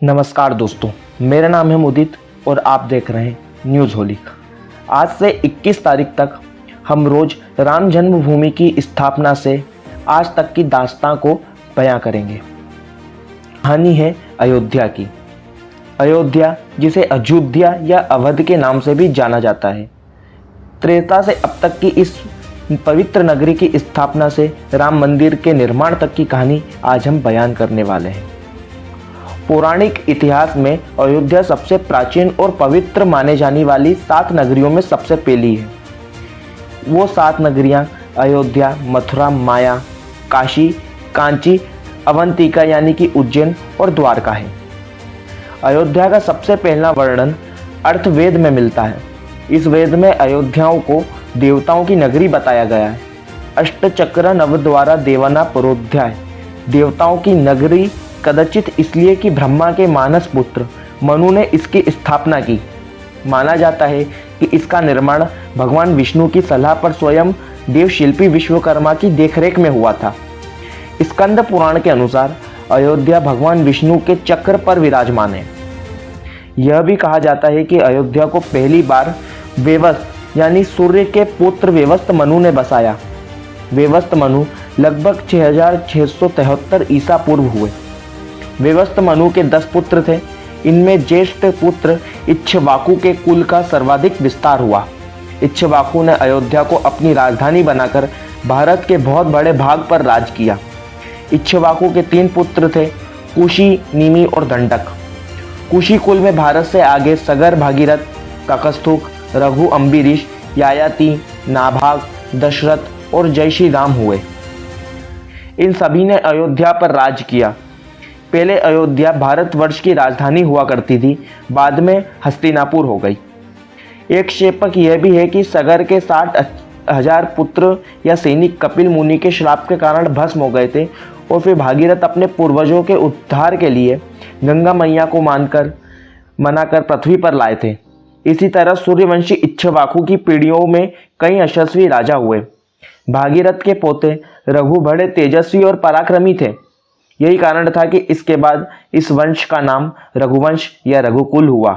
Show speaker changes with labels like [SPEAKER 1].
[SPEAKER 1] नमस्कार दोस्तों, मेरा नाम है मुदित और आप देख रहे हैं न्यूज़ होलिक। आज से 21 तारीख तक हम रोज़ राम जन्मभूमि की स्थापना से आज तक की दास्तां को बयां करेंगे। कहानी है अयोध्या की। अयोध्या, जिसे अयोध्या या अवध के नाम से भी जाना जाता है, त्रेता से अब तक की इस पवित्र नगरी की स्थापना से राम मंदिर के निर्माण तक की कहानी आज हम बयान करने वाले हैं। पौराणिक इतिहास में अयोध्या सबसे प्राचीन और पवित्र माने जाने वाली 7 नगरियों में सबसे पहली है। वो 7 नगरियां अयोध्या, मथुरा, माया, काशी, कांची, अवंतिका यानी कि उज्जैन और द्वारका है। अयोध्या का सबसे पहला वर्णन अर्थवेद में मिलता है। इस वेद में अयोध्याओं को देवताओं की नगरी बताया गया है। अष्टचक्र नवद्वारा देवाना परोध्याय, देवताओं की नगरी कदाचित इसलिए कि ब्रह्मा के मानस पुत्र मनु ने इसकी स्थापना की। माना जाता है कि इसका निर्माण भगवान विष्णु की सलाह पर स्वयं देवशिल्पी विश्वकर्मा की देखरेख में हुआ था। स्कंद पुराण के अनुसार अयोध्या भगवान विष्णु के चक्र पर विराजमान है। यह भी कहा जाता है कि अयोध्या को पहली बार वेवस्त यानी सूर्य के पुत्र वेवस्त मनु ने बसाया। वेवस्त मनु लगभग 6673 ईसा पूर्व हुए। वेवस्त मनु के 10 पुत्र थे। इनमें ज्येष्ठ पुत्र इक्ष्वाकु के कुल का सर्वाधिक विस्तार हुआ। इक्ष्वाकु ने अयोध्या को अपनी राजधानी बनाकर भारत के बहुत बड़े भाग पर राज किया। इक्ष्वाकु के 3 पुत्र थे, कुशी, निमि और दंडक। कुशी कुल में भारत से आगे सगर, भागीरथ, काकस्थुक, रघु, अम्बरीश, यायाति, नाभाग, दशरथ और जय श्री राम हुए। इन सभी ने अयोध्या पर राज किया। पहले अयोध्या भारतवर्ष की राजधानी हुआ करती थी, बाद में हस्तिनापुर हो गई। एक शेपक यह भी है कि सगर के 60,000 पुत्र या सैनिक कपिल मुनि के श्राप के कारण भस्म हो गए थे और फिर भागीरथ अपने पूर्वजों के उद्धार के लिए गंगा मैया को मनाकर पृथ्वी पर लाए थे। इसी तरह सूर्यवंशी इक्ष्वाकु की पीढ़ियों में कई यशस्वी राजा हुए। भागीरथ के पोते रघु बड़े तेजस्वी और पराक्रमी थे। यही कारण था कि इसके बाद इस वंश का नाम रघुवंश या रघुकुल हुआ।